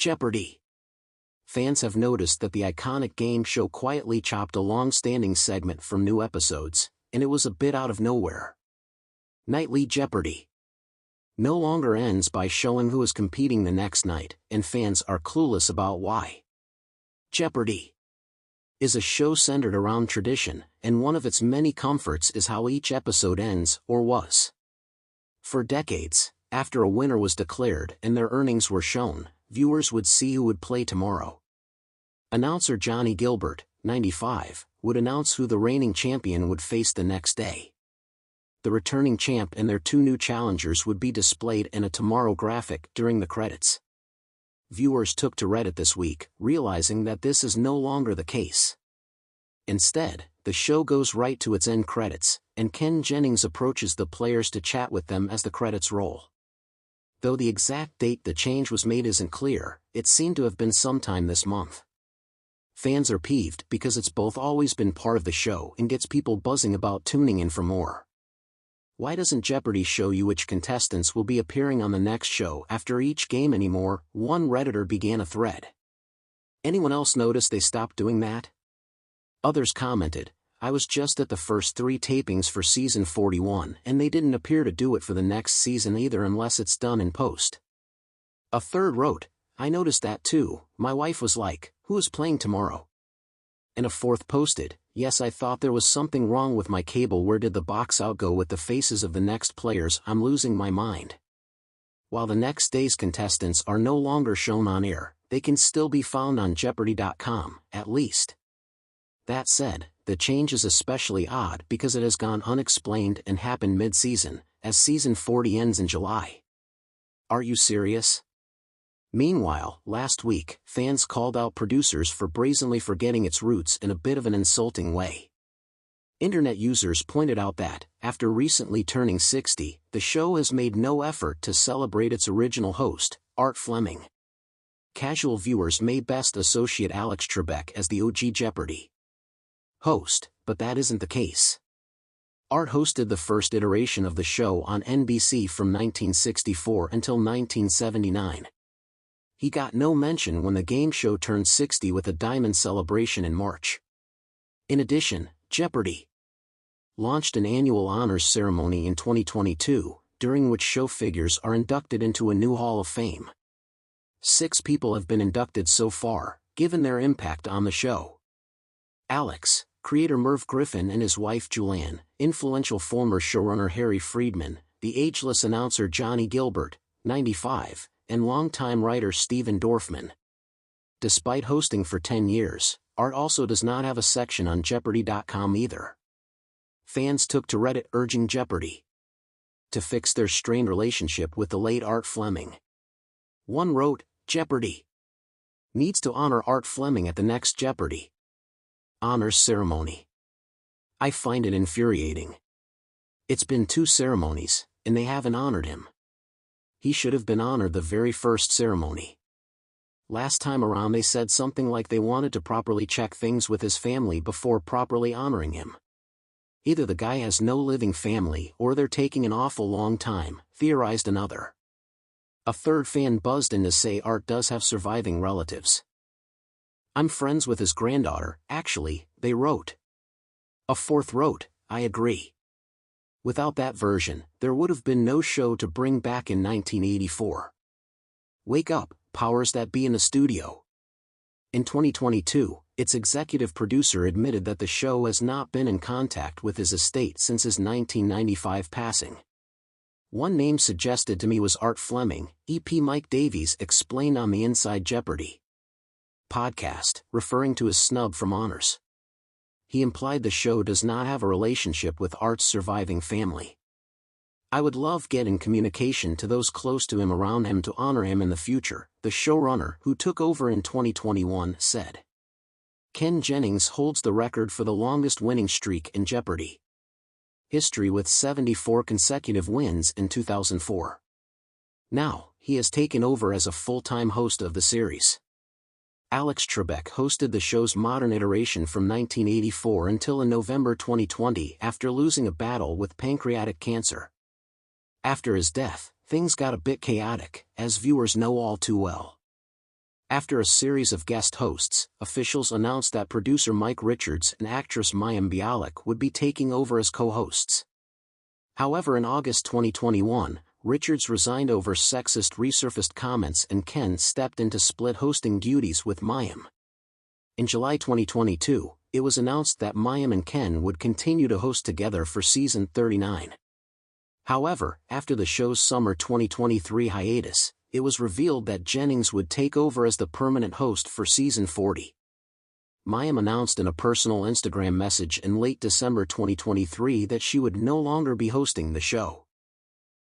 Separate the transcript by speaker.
Speaker 1: Jeopardy! Fans have noticed that the iconic game show quietly chopped a long-standing segment from new episodes, and it was a bit out of nowhere. Nightly Jeopardy! No longer ends by showing who is competing the next night, and fans are clueless about why. Jeopardy! Is a show centered around tradition, and one of its many comforts is how each episode ends, or was. For decades, after a winner was declared and their earnings were shown, viewers would see who would play tomorrow. Announcer Johnny Gilbert, 95, would announce who the reigning champion would face the next day. The returning champ and their two new challengers would be displayed in a tomorrow graphic during the credits. Viewers took to Reddit this week, realizing that this is no longer the case. Instead, the show goes right to its end credits, and Ken Jennings approaches the players to chat with them as the credits roll. Though the exact date the change was made isn't clear, it seemed to have been sometime this month. Fans are peeved because it's both always been part of the show and gets people buzzing about tuning in for more. Why doesn't Jeopardy show you which contestants will be appearing on the next show after each game anymore? One Redditor began a thread. Anyone else notice they stopped doing that? Others commented, I was just at the first 3 tapings for season 41 and they didn't appear to do it for the next season either unless it's done in post. A third wrote, I noticed that too, my wife was like, who is playing tomorrow? And a fourth posted, yes, I thought there was something wrong with my cable. Where did the box out go with the faces of the next players? I'm losing my mind. While the next day's contestants are no longer shown on air, they can still be found on Jeopardy.com, at least. That said, the change is especially odd because it has gone unexplained and happened mid-season, as season 40 ends in July. Are you serious? Meanwhile, last week, fans called out producers for brazenly forgetting its roots in a bit of an insulting way. Internet users pointed out that, after recently turning 60, the show has made no effort to celebrate its original host, Art Fleming. Casual viewers may best associate Alex Trebek as the OG Jeopardy! Host, but that isn't the case. Art hosted the first iteration of the show on NBC from 1964 until 1979. He got no mention when the game show turned 60 with a diamond celebration in March. In addition, Jeopardy! Launched an annual honors ceremony in 2022, during which show figures are inducted into a new Hall of Fame. 6 people have been inducted so far, given their impact on the show. Alex, creator Merv Griffin and his wife Julianne, influential former showrunner Harry Friedman, the ageless announcer Johnny Gilbert, 95, and longtime writer Stephen Dorfman. Despite hosting for 10 years, Art also does not have a section on Jeopardy.com either. Fans took to Reddit urging Jeopardy! To fix their strained relationship with the late Art Fleming. One wrote, Jeopardy! Needs to honor Art Fleming at the next Jeopardy! Honors ceremony. I find it infuriating. It's been 2 ceremonies, and they haven't honored him. He should have been honored the very first ceremony. Last time around they said something like they wanted to properly check things with his family before properly honoring him. Either the guy has no living family or they're taking an awful long time, theorized another. A third fan buzzed in to say Art does have surviving relatives. I'm friends with his granddaughter, actually, they wrote. A fourth wrote, I agree. Without that version, there would have been no show to bring back in 1984. Wake up, powers that be in the studio. In 2022, its executive producer admitted that the show has not been in contact with his estate since his 1995 passing. One name suggested to me was Art Fleming, EP Mike Davies explained on the Inside Jeopardy! Podcast, referring to his snub from honors. He implied the show does not have a relationship with Art's surviving family. I would love getting communication to those close to him around him to honor him in the future, the showrunner who took over in 2021 said. Ken Jennings holds the record for the longest winning streak in Jeopardy! History with 74 consecutive wins in 2004. Now, he has taken over as a full-time host of the series. Alex Trebek hosted the show's modern iteration from 1984 until in November 2020 after losing a battle with pancreatic cancer. After his death, things got a bit chaotic, as viewers know all too well. After a series of guest hosts, officials announced that producer Mike Richards and actress Mayim Bialik would be taking over as co-hosts. However, in August 2021, Richards resigned over sexist resurfaced comments and Ken stepped in to split hosting duties with Mayim. In July 2022, it was announced that Mayim and Ken would continue to host together for season 39. However, after the show's summer 2023 hiatus, it was revealed that Jennings would take over as the permanent host for season 40. Mayim announced in a personal Instagram message in late December 2023 that she would no longer be hosting the show.